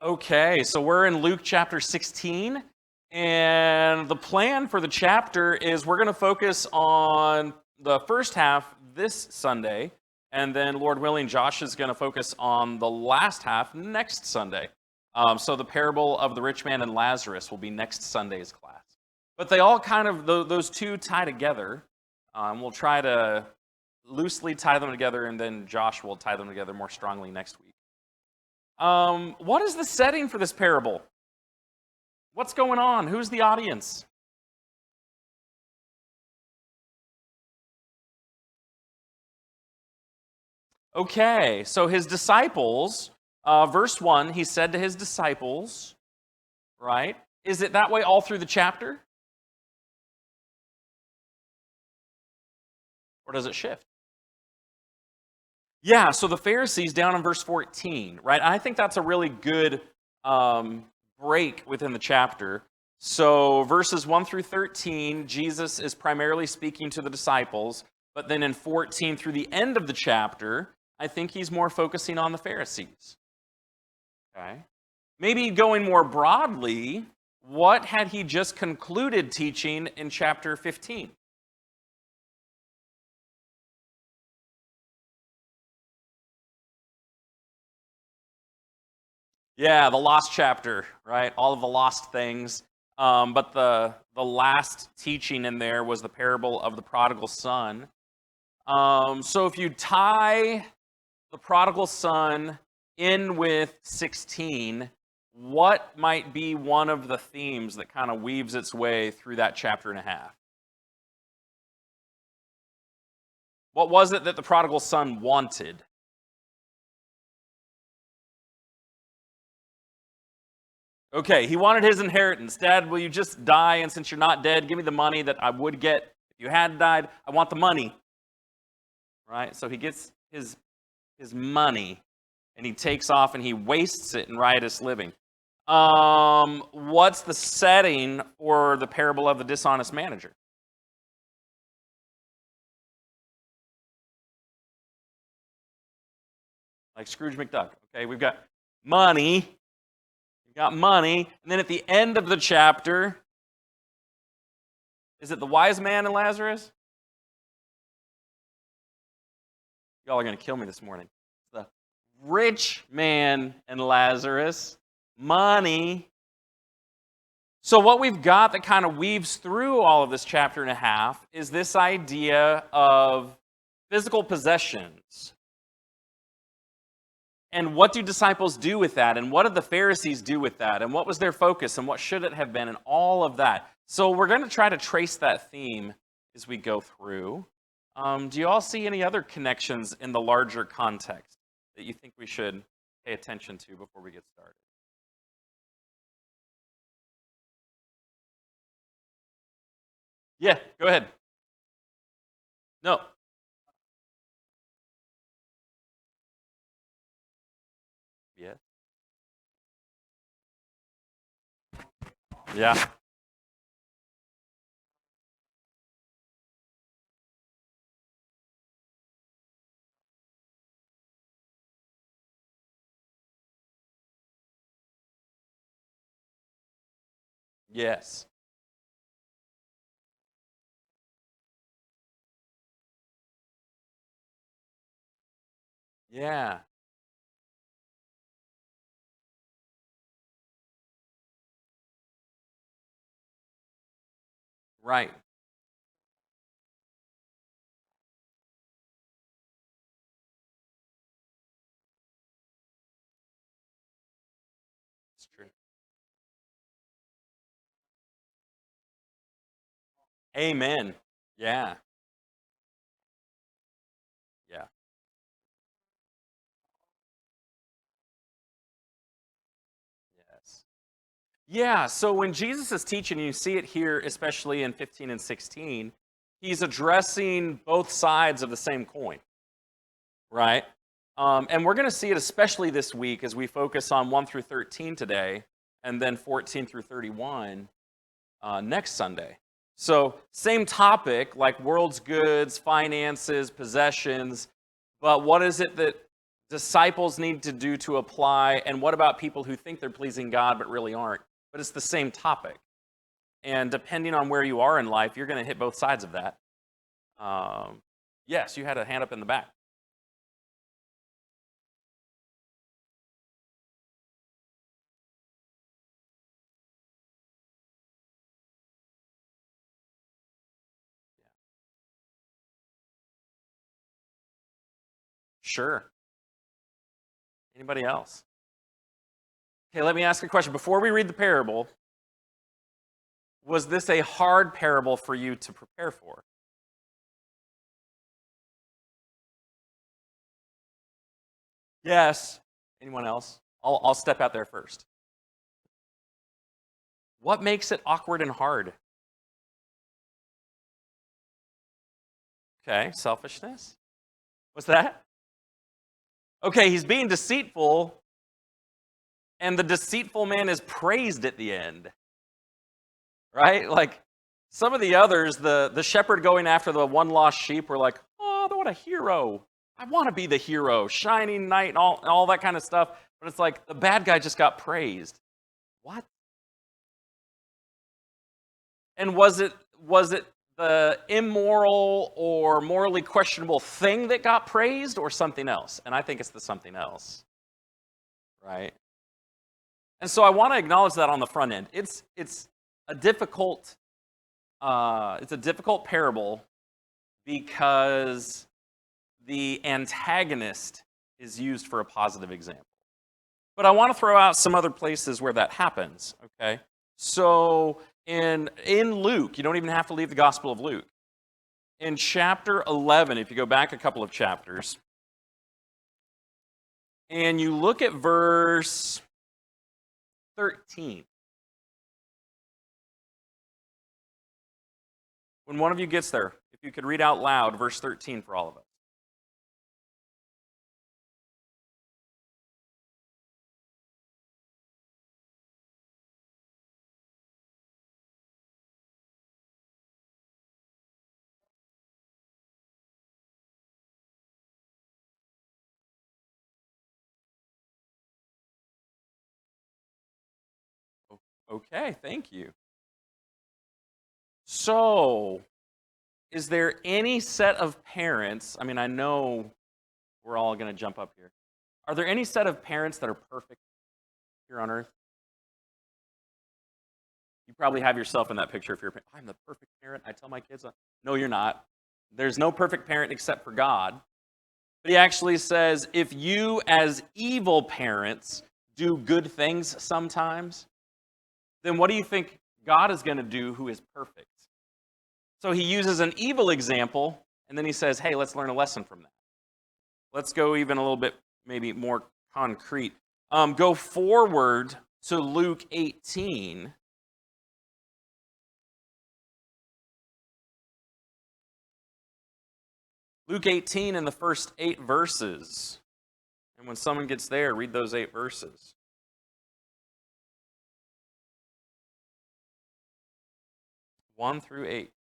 Okay, so we're in Luke chapter 16, and the plan for the chapter is we're going to focus on the first half this Sunday, and then, Lord willing, Josh is going to focus on the last half next Sunday. So the parable of the rich man and Lazarus will be next Sunday's class. But they all kind of, those two tie together. We'll try to loosely tie them together, and then Josh will tie them together more strongly next week. What is the setting for this parable? What's going on? Who's the audience? Okay, so his disciples, verse 1, he said to his disciples, right? Is it that way all through the chapter? Or does it shift? Yeah, so the Pharisees down in verse 14, right? I think that's a really good break within the chapter. So verses 1 through 13, Jesus is primarily speaking to the disciples, but then in 14 through the end of the chapter, I think he's more focusing on the Pharisees. Okay? Maybe going more broadly, what had he just concluded teaching in chapter 15? Yeah, the lost chapter, right? All of the lost things. But the last teaching in there was the parable of the prodigal son. So if you tie the prodigal son in with 16, what might be one of the themes that kind of weaves its way through that chapter and a half? What was it that the prodigal son wanted? Okay, he wanted his inheritance. Dad, will you just die? And since you're not dead, give me the money that I would get if you had died. I want the money. Right? So he gets his money and he takes off and he wastes it in riotous living. What's the setting for the parable of the dishonest manager? Like Scrooge McDuck. Okay, we've got money. We've got money. And then at the end of the chapter, is it the wise man and Lazarus? Y'all are going to kill me this morning. The rich man and Lazarus. Money. So what we've got that kind of weaves through all of this chapter and a half is this idea of physical possessions. And what do disciples do with that? And what did the Pharisees do with that? And what was their focus? And what should it have been? And all of that. So we're going to try to trace that theme as we go through. Do you all see any other connections in the larger context that you think we should pay attention to before we get started? Yeah, go ahead. No. Yeah. Yeah. Yes. Yeah. Right. It's true. Amen. Yeah. Yeah. Yes. Yeah, so when Jesus is teaching, you see it here, especially in 15 and 16, he's addressing both sides of the same coin, right? And we're going to see it especially this week as we focus on 1 through 13 today, and then 14 through 31 next Sunday. So, same topic, like world's goods, finances, possessions, but what is it that disciples need to do to apply, and what about people who think they're pleasing God but really aren't? But it's the same topic. And depending on where you are in life, you're going to hit both sides of that. Yes, you had a hand up in the back. Sure. Anybody else? Okay, let me ask a question. Before we read the parable, was this a hard parable for you to prepare for? Yes. Anyone else? I'll step out there first. What makes it awkward and hard? Okay, selfishness. What's that? Okay, he's being deceitful, and the deceitful man is praised at the end. Right? Like some of the others, the shepherd going after the one lost sheep, were like, oh, what a hero. I want to be the hero, shining knight, and all that kind of stuff. But it's like the bad guy just got praised. What? And was it the immoral or morally questionable thing that got praised, or something else? And I think it's the something else. Right? And so I want to acknowledge that on the front end. It's a difficult parable because the antagonist is used for a positive example. But I want to throw out some other places where that happens, okay? So in Luke, you don't even have to leave the Gospel of Luke. In chapter 11, if you go back a couple of chapters, and you look at verse 13. When one of you gets there, if you could read out loud verse 13 for all of us. Okay, thank you. So, is there any set of parents? I mean, I know we're all going to jump up here. Are there any set of parents that are perfect here on earth? You probably have yourself in that picture if you're a parent. I'm the perfect parent. I tell my kids, no, you're not. There's no perfect parent except for God. But he actually says, if you as evil parents do good things sometimes, then what do you think God is going to do who is perfect? So he uses an evil example, and then he says, hey, let's learn a lesson from that. Let's go even a little bit maybe more concrete. Go forward to Luke 18. Luke 18 in the first 8 verses. And when someone gets there, read those 8 verses. One through 8.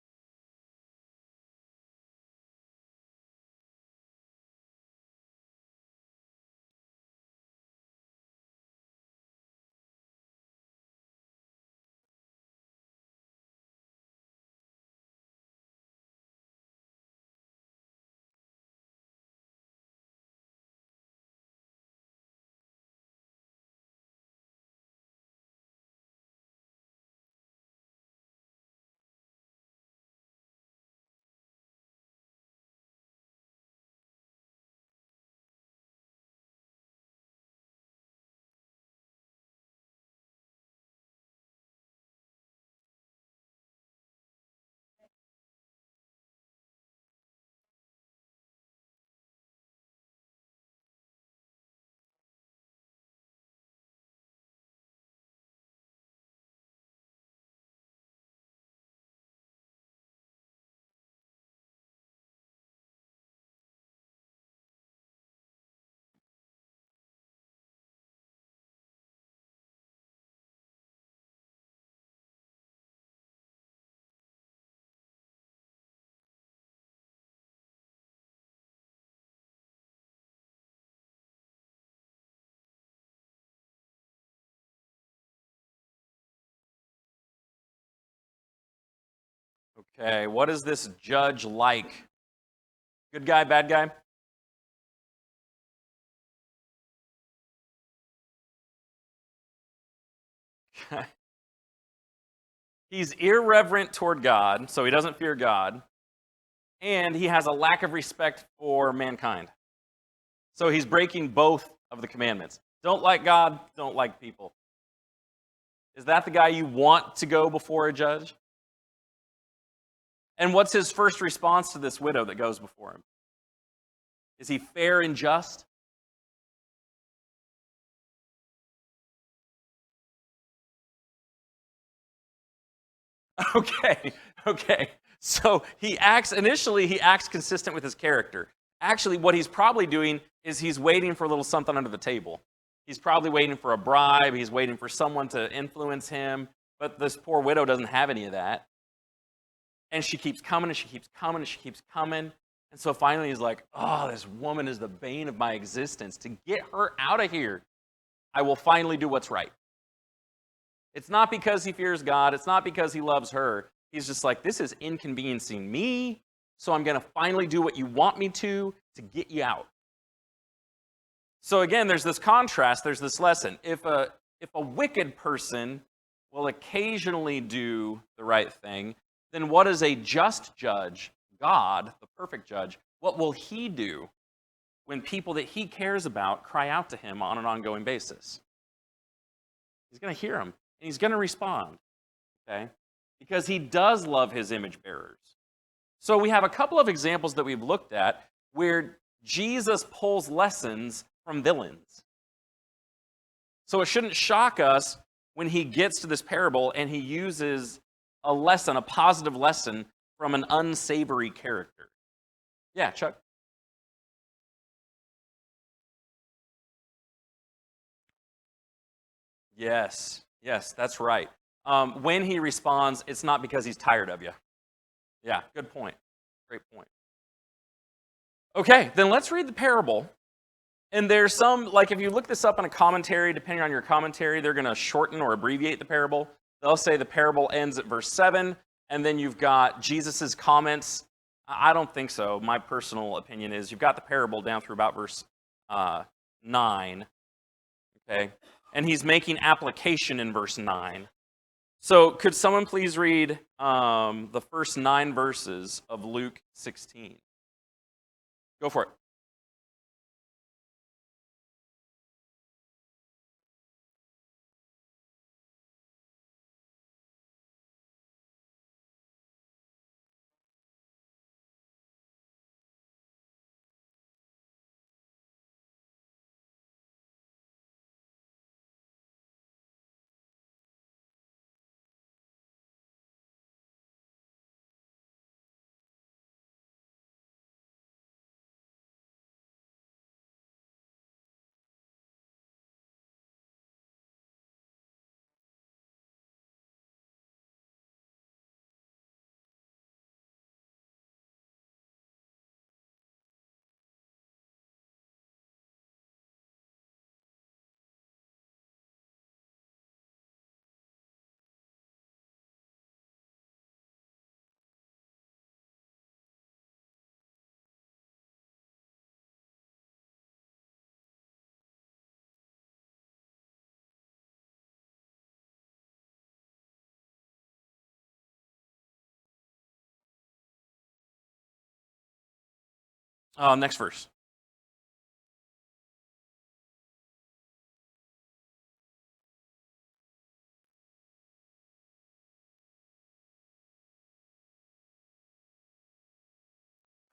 Okay, what is this judge like? Good guy, bad guy? He's irreverent toward God, so he doesn't fear God, and he has a lack of respect for mankind. So he's breaking both of the commandments. Don't like God, don't like people. Is that the guy you want to go before a judge? And what's his first response to this widow that goes before him? Is he fair and just? Okay, okay. So initially he acts consistent with his character. Actually, what he's probably doing is he's waiting for a little something under the table. He's probably waiting for a bribe. He's waiting for someone to influence him. But this poor widow doesn't have any of that. And she keeps coming and she keeps coming and she keeps coming. And so finally he's like, oh, this woman is the bane of my existence. To get her out of here, I will finally do what's right. It's not because he fears God. It's not because he loves her. He's just like, this is inconveniencing me, so I'm going to finally do what you want me to get you out. So again, there's this contrast. There's this lesson. If a wicked person will occasionally do the right thing, then what is a just judge, God, the perfect judge, what will he do when people that he cares about cry out to him on an ongoing basis? He's going to hear them. And he's going to respond, okay? Because he does love his image bearers. So we have a couple of examples that we've looked at where Jesus pulls lessons from villains. So it shouldn't shock us when he gets to this parable and he uses a lesson, a positive lesson from an unsavory character. Yeah, Chuck? Yes, that's right. When he responds, it's not because he's tired of you. Yeah, good point. Great point. Okay, then let's read the parable. And there's some, like if you look this up in a commentary, depending on your commentary, they're going to shorten or abbreviate the parable. They'll say the parable ends at verse 7, and then you've got Jesus's comments. I don't think so. My personal opinion is you've got the parable down through about verse 9. Okay? And he's making application in verse 9. So could someone please read the first 9 verses of Luke 16? Go for it. Next verse.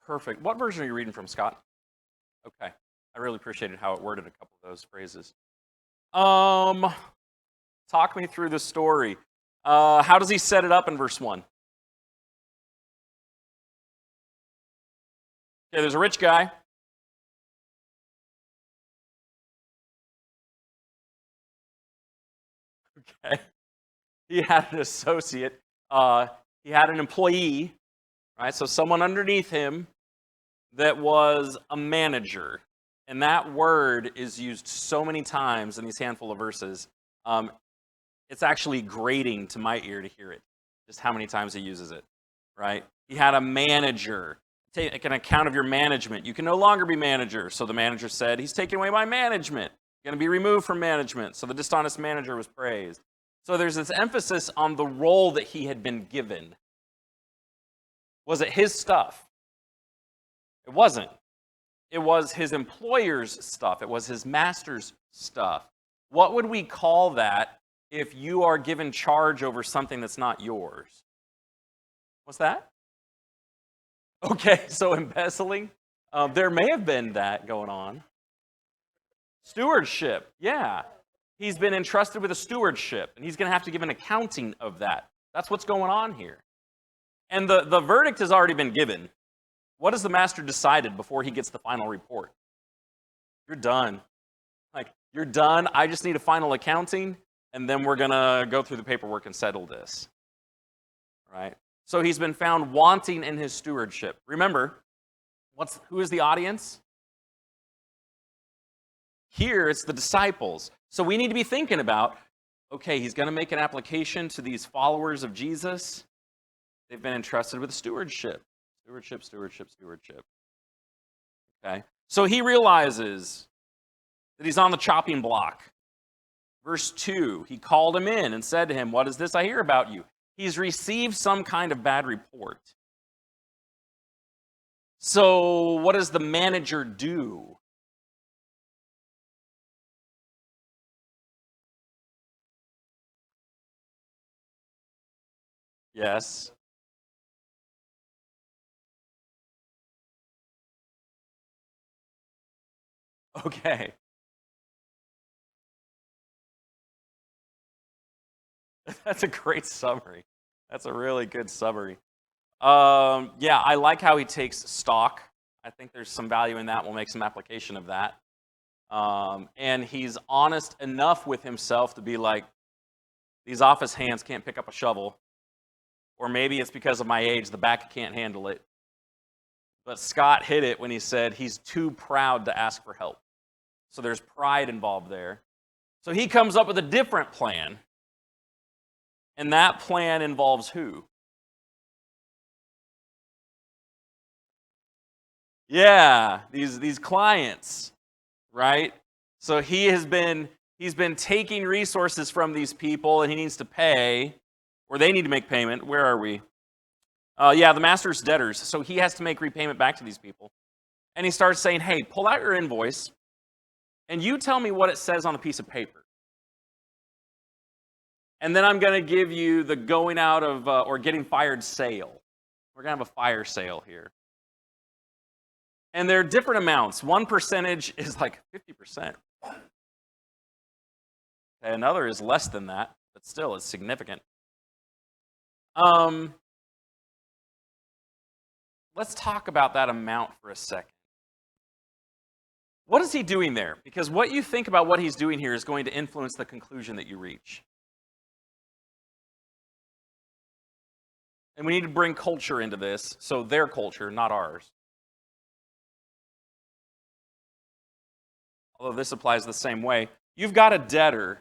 Perfect. What version are you reading from, Scott? Okay. I really appreciated how it worded a couple of those phrases. Talk me through the story. How does he set it up in verse 1? Okay, there's a rich guy. Okay. He had an associate. He had an employee, right? So someone underneath him that was a manager. And that word is used so many times in these handful of verses. It's actually grating to my ear to hear it, just how many times he uses it. right? He had a manager. Take an account of your management. You can no longer be manager. So the manager said, he's taking away my management. Going to be removed from management. So the dishonest manager was praised. So there's this emphasis on the role that he had been given. Was it his stuff? It wasn't. It was his employer's stuff. It was his master's stuff. What would we call that if you are given charge over something that's not yours? What's that? Okay, so embezzling. There may have been that going on. Stewardship, yeah. He's been entrusted with a stewardship, and he's going to have to give an accounting of that. That's what's going on here. And the verdict has already been given. What has the master decided before he gets the final report? You're done. Like, you're done. I just need a final accounting, and then we're going to go through the paperwork and settle this. Right? So he's been found wanting in his stewardship. Remember, who is the audience? Here, it's the disciples. So we need to be thinking about, okay, he's going to make an application to these followers of Jesus. They've been entrusted with stewardship. Stewardship. Okay? So he realizes that he's on the chopping block. Verse 2, he called him in and said to him, "What is this I hear about you?" He's received some kind of bad report. So what does the manager do? Yes. Okay. That's a great summary. That's a really good summary. Yeah, I like how he takes stock. I think there's some value in that. We'll make some application of that. And he's honest enough with himself to be like, these office hands can't pick up a shovel. Or maybe it's because of my age, the back can't handle it. But Scott hit it when he said he's too proud to ask for help. So there's pride involved there. So he comes up with a different plan. And that plan involves who? Yeah, these clients, right? So he's been taking resources from these people, and he needs to pay, or they need to make payment. Where are we? Yeah, the master's debtors. So he has to make repayment back to these people. And he starts saying, hey, pull out your invoice, and you tell me what it says on a piece of paper. And then I'm going to give you the going out of or getting fired sale. We're going to have a fire sale here. And there are different amounts. One percentage is like 50%. Okay, another is less than that, but still it's significant. Let's talk about that amount for a second. What is he doing there? Because what you think about what he's doing here is going to influence the conclusion that you reach. And we need to bring culture into this, so their culture, not ours. Although this applies the same way. You've got a debtor.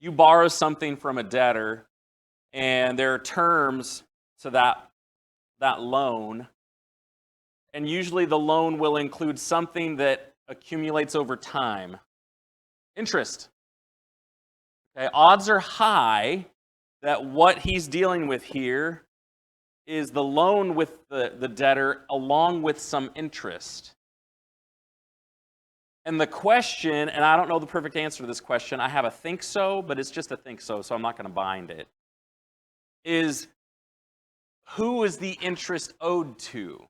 You borrow something from a debtor, and there are terms to that loan. And usually the loan will include something that accumulates over time. Interest. Okay, odds are high that what he's dealing with here is the loan with the debtor along with some interest. And the question, and I don't know the perfect answer to this question, I have a think so, but it's just a think so, so I'm not going to bind it, is who is the interest owed to?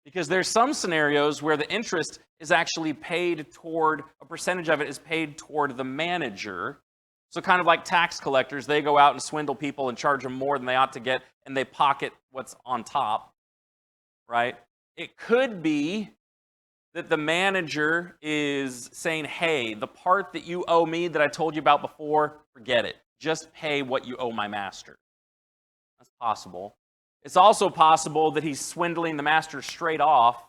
Because there's some scenarios where the interest is actually paid toward, a percentage of it is paid toward the manager. So kind of like tax collectors, they go out and swindle people and charge them more than they ought to get, and they pocket what's on top, right? It could be that the manager is saying, hey, the part that you owe me that I told you about before, forget it. Just pay what you owe my master. That's possible. It's also possible that he's swindling the master straight off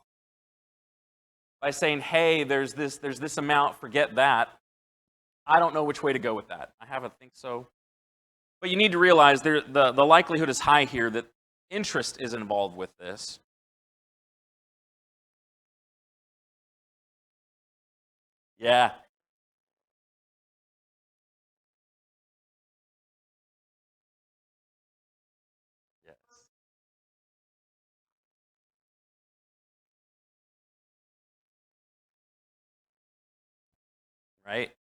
by saying, hey, there's this amount, forget that. I don't know which way to go with that. I have a think so. But you need to realize the likelihood is high here that interest is involved with this. Yeah. Yes. Right?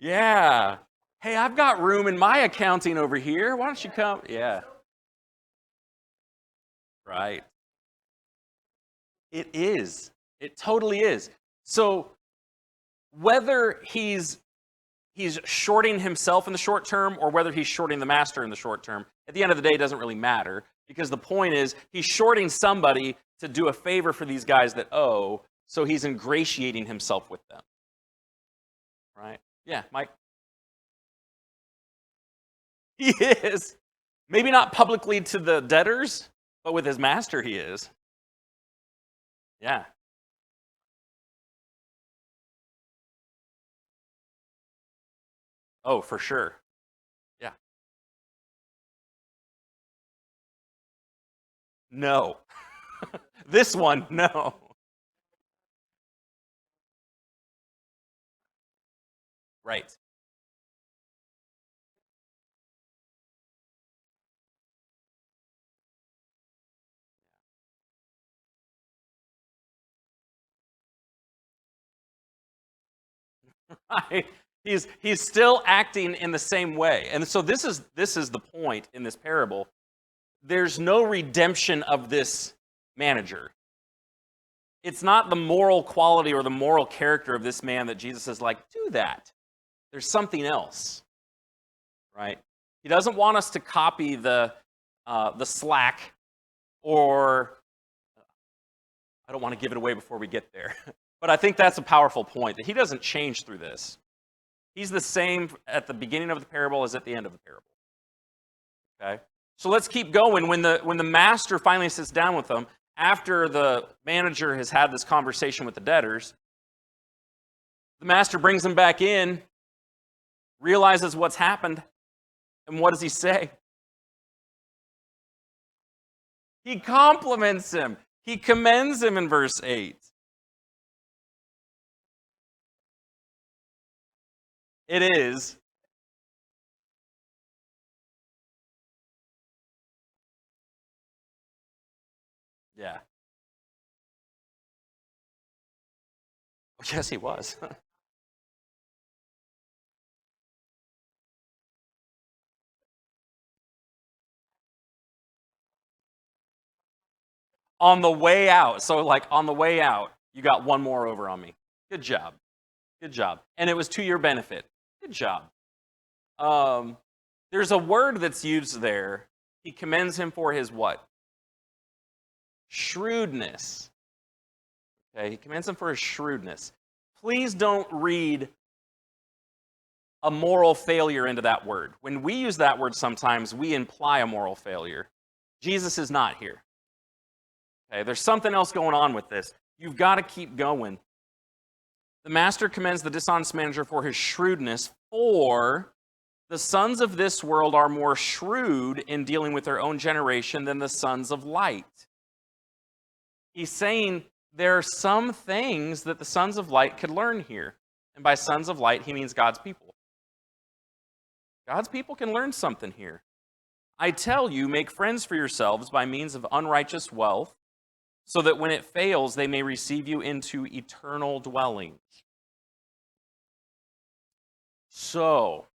Yeah. Hey, I've got room in my accounting over here. Why don't you come? Yeah. Right. It is. It totally is. So whether he's shorting himself in the short term or whether he's shorting the master in the short term, at the end of the day, it doesn't really matter because the point is he's shorting somebody to do a favor for these guys that owe, so he's ingratiating himself with them. Right? Yeah, Mike. He is. Maybe not publicly to the debtors, but with his master he is. Yeah. Oh, for sure. Yeah. No. This one, no. Right. Right. He's still acting in the same way. And so this is the point in this parable. There's no redemption of this manager. It's not the moral quality or the moral character of this man that Jesus is like, do that. There's something else. Right? He doesn't want us to copy the slack, or I don't want to give it away before we get there. But I think that's a powerful point, that he doesn't change through this. He's the same at the beginning of the parable as at the end of the parable. Okay? So let's keep going. When the master finally sits down with them, after the manager has had this conversation with the debtors, the master brings them back in, realizes what's happened, and what does he say? He compliments him. He commends him in verse 8. It is. Yeah. Yes, he was. On the way out. So, like, on the way out, you got one more over on me. Good job. Good job. And it was to your benefit. Good job. Um, there's a word that's used there. He commends him for his what? Shrewdness. Okay, he commends him for his shrewdness. Please don't read a moral failure into that word. When we use that word sometimes, we imply a moral failure. Jesus is not here. Okay, there's something else going on with this. You've got to keep going. The master commends the dishonest manager for his shrewdness, for the sons of this world are more shrewd in dealing with their own generation than the sons of light. He's saying there are some things that the sons of light could learn here. And by sons of light, he means God's people. God's people can learn something here. I tell you, make friends for yourselves by means of unrighteous wealth, so that when it fails, they may receive you into eternal dwellings. So,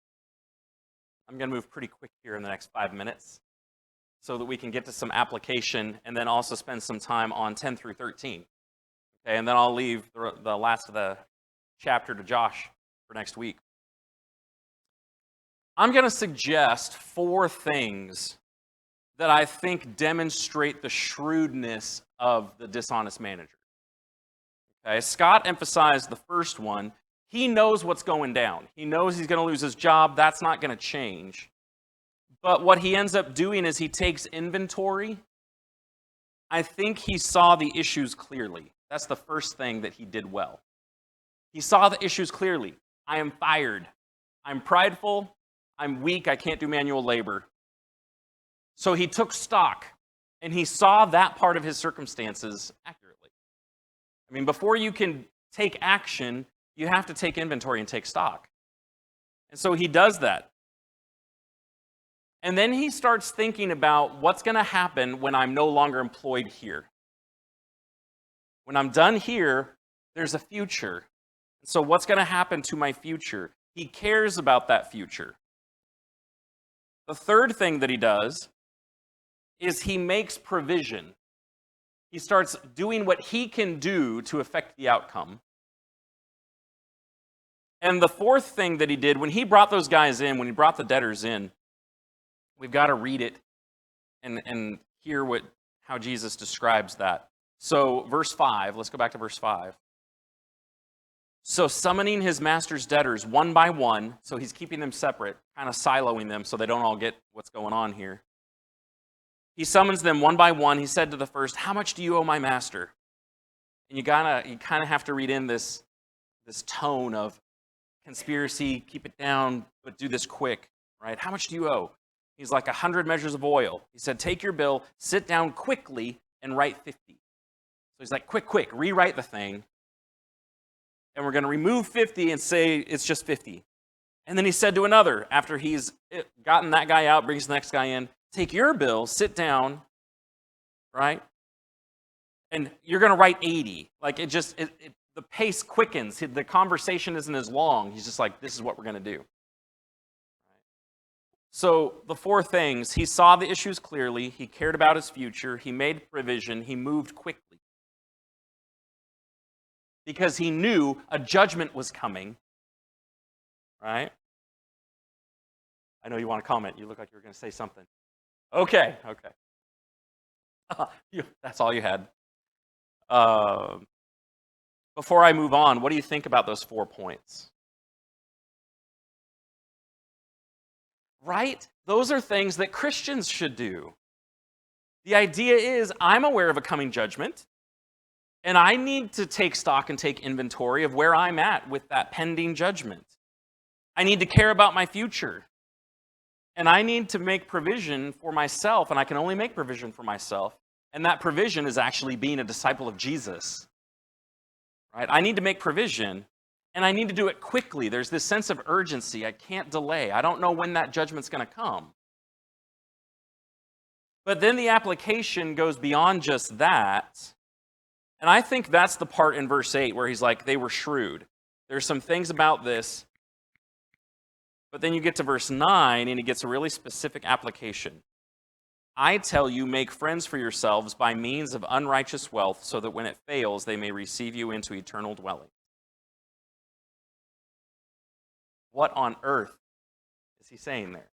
I'm going to move pretty quick here in the next 5 minutes so that we can get to some application and then also spend some time on 10 through 13. Okay, and then I'll leave the last of the chapter to Josh for next week. I'm going to suggest 4 things that I think demonstrate the shrewdness of the dishonest manager. Okay, Scott emphasized the first one. He knows what's going down. He knows he's going to lose his job. That's not going to change. But what he ends up doing is he takes inventory I think he saw the issues clearly. That's the first thing that he did well. He saw the issues clearly. I am fired. I'm prideful. I'm weak. I can't do manual labor. So he took stock, and he saw that part of his circumstances accurately. I mean, before you can take action, you have to take inventory and take stock. And so he does that. And then he starts thinking about what's going to happen when I'm no longer employed here. When I'm done here, there's a future. So what's going to happen to my future? He cares about that future. The third thing that he does is he makes provision. He starts doing what he can do to affect the outcome. And the fourth thing that he did, when he brought those guys in, when he brought the debtors in, we've got to read it and hear how Jesus describes that. So verse 5, let's go back to verse 5. So summoning his master's debtors one by one, so he's keeping them separate, kind of siloing them so they don't all get what's going on here. He summons them one by one. He said to the first, "How much do you owe my master?" And you kind of have to read in this tone of conspiracy, keep it down, but do this quick, right? How much do you owe? He's like 100 measures of oil. He said, "Take your bill, sit down quickly, and write 50." So he's like, quick, rewrite the thing. And we're going to remove 50 and say it's just 50. And then he said to another, after he's gotten that guy out, brings the next guy in, "Take your bill, sit down," right? And you're going to write 80. Like the pace quickens. The conversation isn't as long. He's just like, this is what we're going to do. So the four things, he saw the issues clearly. He cared about his future. He made provision. He moved quickly. Because he knew a judgment was coming, right? I know you want to comment. You look like you were going to say something. Okay. That's all you had. Before I move on, what do you think about those 4 points? Right? Those are things that Christians should do. The idea is, I'm aware of a coming judgment, and I need to take stock and take inventory of where I'm at with that pending judgment. I need to care about my future. And I need to make provision for myself, and I can only make provision for myself. And that provision is actually being a disciple of Jesus. Right? I need to make provision, and I need to do it quickly. There's this sense of urgency. I can't delay. I don't know when that judgment's going to come. But then the application goes beyond just that. And I think that's the part in verse 8 where he's like, they were shrewd. There's some things about this. But then you get to verse 9, and he gets a really specific application. "I tell you, make friends for yourselves by means of unrighteous wealth, so that when it fails, they may receive you into eternal dwelling." What on earth is he saying there?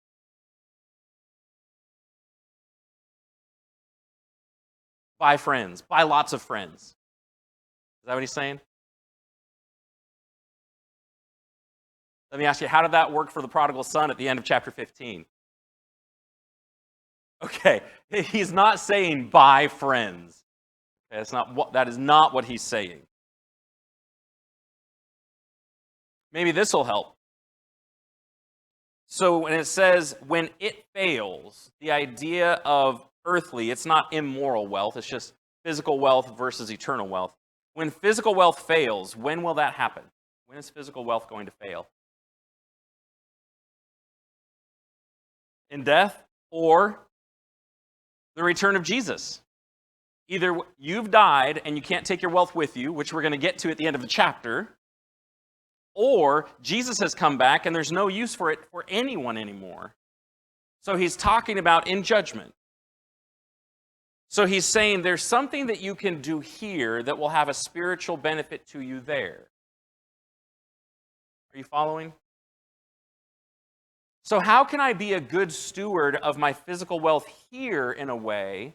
Buy friends. Buy lots of friends. Is that what he's saying? Let me ask you, how did that work for the prodigal son at the end of chapter 15? Okay, he's not saying buy friends. Okay, that is not what he's saying. Maybe this will help. So when it says, when it fails, the idea of earthly, it's not immoral wealth, it's just physical wealth versus eternal wealth. When physical wealth fails, when will that happen? When is physical wealth going to fail? In death or the return of Jesus. Either you've died and you can't take your wealth with you, which we're going to get to at the end of the chapter, or Jesus has come back and there's no use for it for anyone anymore. So he's talking about in judgment. So he's saying there's something that you can do here that will have a spiritual benefit to you there. Are you following? So how can I be a good steward of my physical wealth here in a way,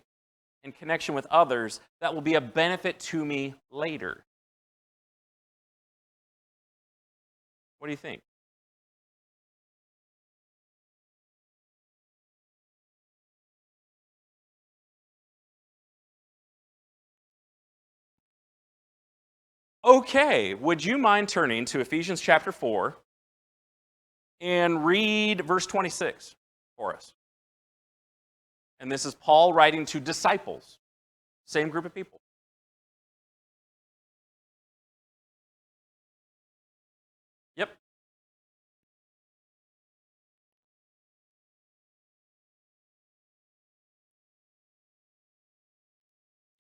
in connection with others, that will be a benefit to me later? What do you think? Okay, would you mind turning to Ephesians chapter 4 and read verse 26 for us? And this is Paul writing to disciples, same group of people. Yep.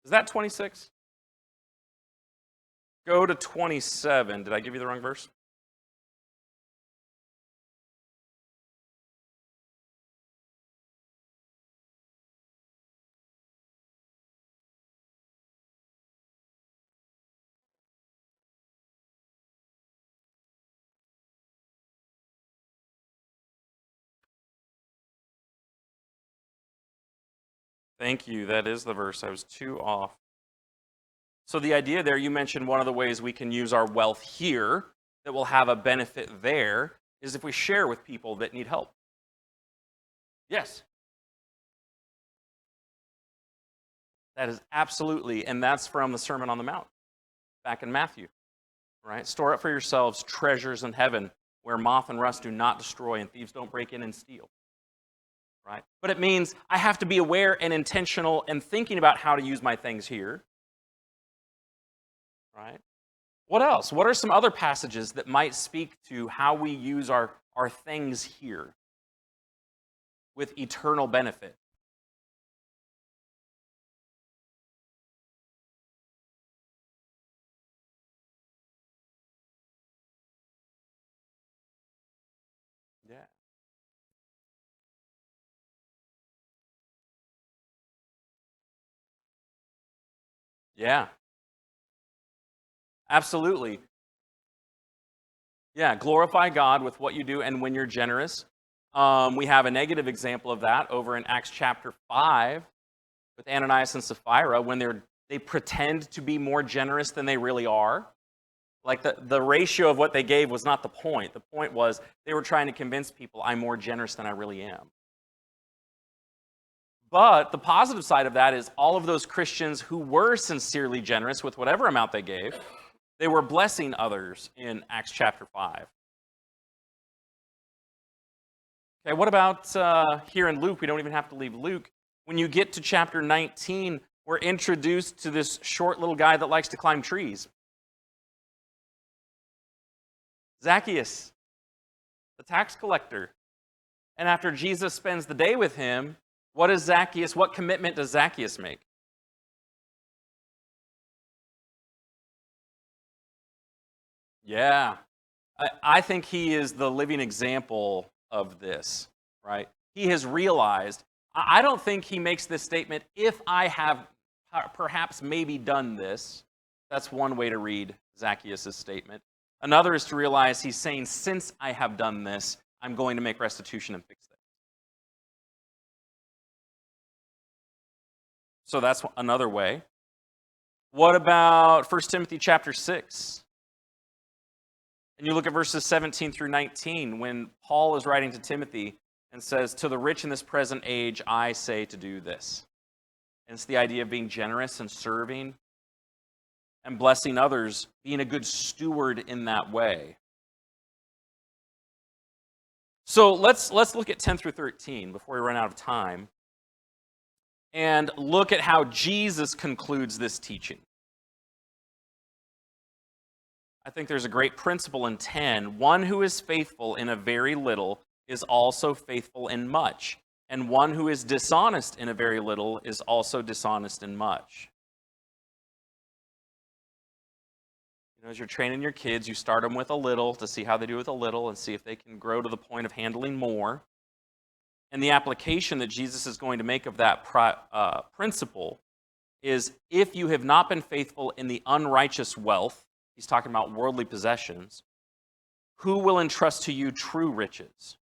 Is that 26? Go to 27. Did I give you the wrong verse? Thank you. That is the verse. I was 2 off. So the idea there, you mentioned one of the ways we can use our wealth here that will have a benefit there is if we share with people that need help. Yes, that is absolutely, and that's from the Sermon on the Mount back in Matthew, right? Store up for yourselves treasures in heaven where moth and rust do not destroy and thieves don't break in and steal, right? But it means I have to be aware and intentional and thinking about how to use my things here, right? What else? What are some other passages that might speak to how we use our things here with eternal benefit? Yeah. Yeah, absolutely. Yeah, glorify God with what you do and when you're generous. We have a negative example of that over in Acts chapter 5 with Ananias and Sapphira when they pretend to be more generous than they really are. Like the ratio of what they gave was not the point. The point was they were trying to convince people I'm more generous than I really am. But the positive side of that is all of those Christians who were sincerely generous with whatever amount they gave, they were blessing others in Acts chapter 5. Okay, what about here in Luke? We don't even have to leave Luke. When you get to chapter 19, we're introduced to this short little guy that likes to climb trees. Zacchaeus, the tax collector. And after Jesus spends the day with him, what commitment does Zacchaeus make? Yeah, I think he is the living example of this, right? He has realized, I don't think he makes this statement, if I have perhaps maybe done this. That's one way to read Zacchaeus' statement. Another is to realize he's saying, since I have done this, I'm going to make restitution and fix things. So that's another way. What about 1 Timothy chapter 6? And you look at verses 17 through 19 when Paul is writing to Timothy and says, to the rich in this present age, I say to do this. And it's the idea of being generous and serving and blessing others, being a good steward in that way. So let's look at 10 through 13 before we run out of time and look at how Jesus concludes this teaching. I think there's a great principle in 10. One who is faithful in a very little is also faithful in much. And one who is dishonest in a very little is also dishonest in much. You know, as you're training your kids, you start them with a little to see how they do with a little and see if they can grow to the point of handling more. And the application that Jesus is going to make of that principle is if you have not been faithful in the unrighteous wealth, he's talking about worldly possessions, who will entrust to you true riches?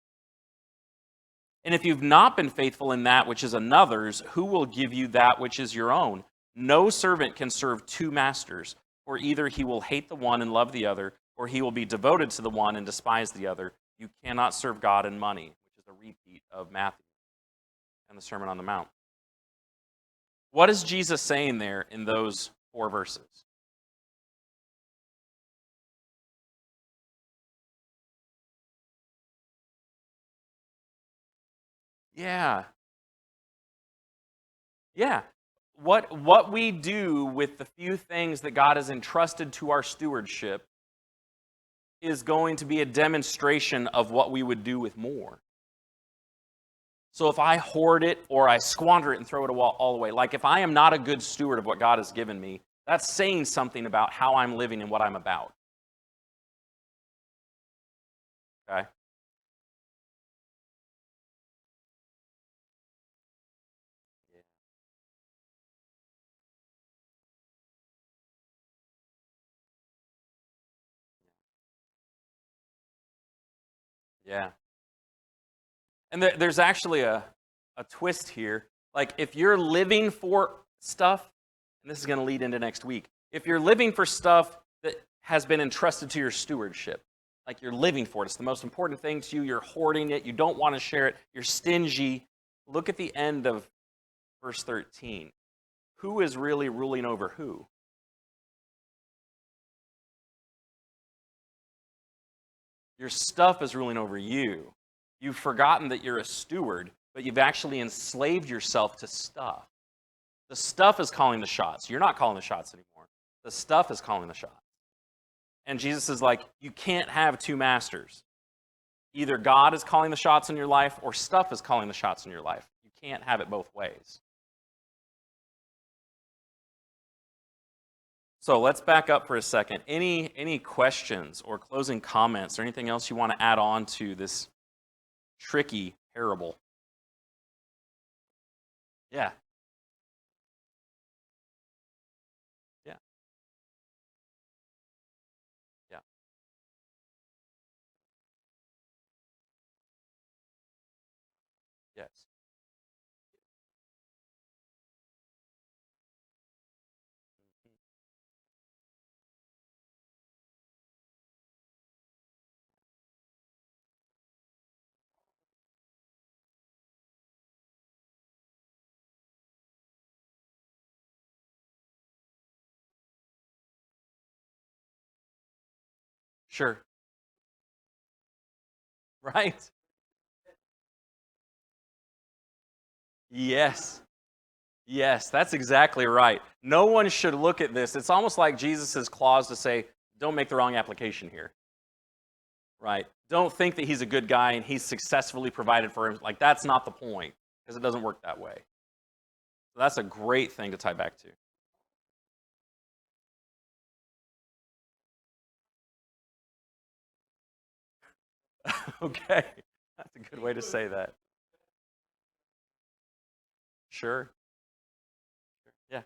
And if you've not been faithful in that which is another's, who will give you that which is your own? No servant can serve two masters, for either he will hate the one and love the other, or he will be devoted to the one and despise the other. You cannot serve God and money, which is a repeat of Matthew and the Sermon on the Mount. What is Jesus saying there in those 4 verses? Yeah. Yeah. What we do with the few things that God has entrusted to our stewardship is going to be a demonstration of what we would do with more. So if I hoard it or I squander it and throw it all away, like if I am not a good steward of what God has given me, that's saying something about how I'm living and what I'm about. Okay? Yeah. And there's actually a twist here. Like if you're living for stuff, and this is going to lead into next week, if you're living for stuff that has been entrusted to your stewardship, like you're living for it, it's the most important thing to you, you're hoarding it, you don't want to share it, you're stingy, look at the end of verse 13. Who is really ruling over who? Your stuff is ruling over you. You've forgotten that you're a steward, but you've actually enslaved yourself to stuff. The stuff is calling the shots. You're not calling the shots anymore. The stuff is calling the shots. And Jesus is like, you can't have two masters. Either God is calling the shots in your life or stuff is calling the shots in your life. You can't have it both ways. So let's back up for a second. Any questions or closing comments or anything else you want to add on to this tricky parable? Yeah. Yeah. Yeah. Yes. Sure. Right? Yes. Yes, that's exactly right. No one should look at this. It's almost like Jesus' clause to say, don't make the wrong application here. Right? Don't think that he's a good guy and he's successfully provided for him. Like, that's not the point, because it doesn't work that way. So that's a great thing to tie back to. Okay. That's a good way to say that. Sure. Yeah.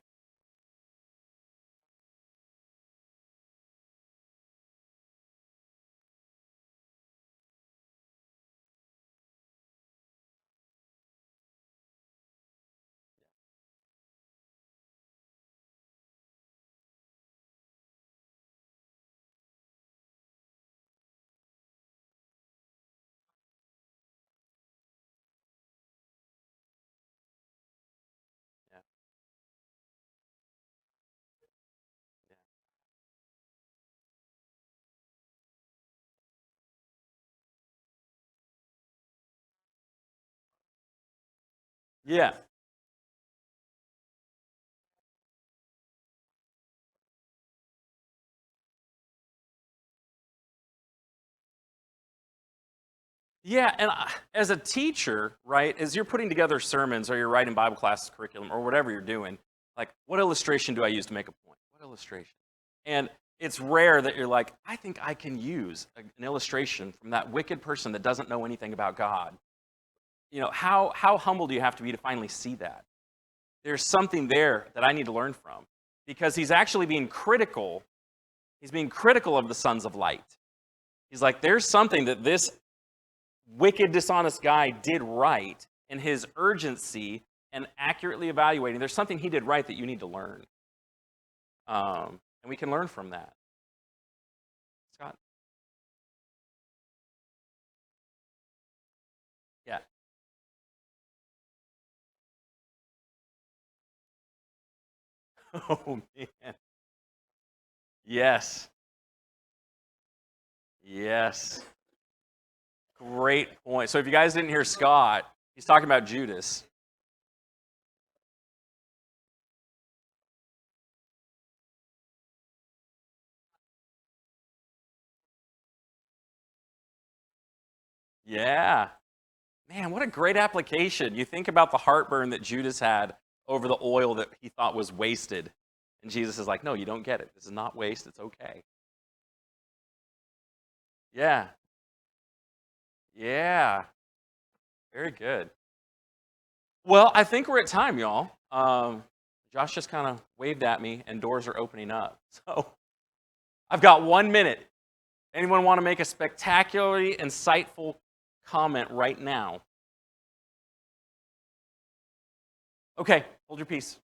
Yeah. Yeah. Yeah, and as a teacher, right, as you're putting together sermons or you're writing Bible class curriculum or whatever you're doing, like, what illustration do I use to make a point? What illustration? And it's rare that you're like, I think I can use an illustration from that wicked person that doesn't know anything about God. You know, how humble do you have to be to finally see that? There's something there that I need to learn from, because he's actually being critical. He's being critical of the sons of light. He's like, there's something that this wicked, dishonest guy did right in his urgency and accurately evaluating. There's something he did right that you need to learn. And we can learn from that. Scott? Yeah. Oh, man. Yes. Yes. Great point. So if you guys didn't hear Scott, He's talking about Judas. Yeah. Man, what a great application. You think about the heartburn that Judas had over the oil that he thought was wasted. And Jesus is like, no, you don't get it. This is not waste. It's okay. Yeah. Yeah. Very good. Well, I think we're at time, y'all. Josh just kind of waved at me, and doors are opening up. So I've got 1 minute. Anyone want to make a spectacularly insightful comment right now? Okay, hold your peace.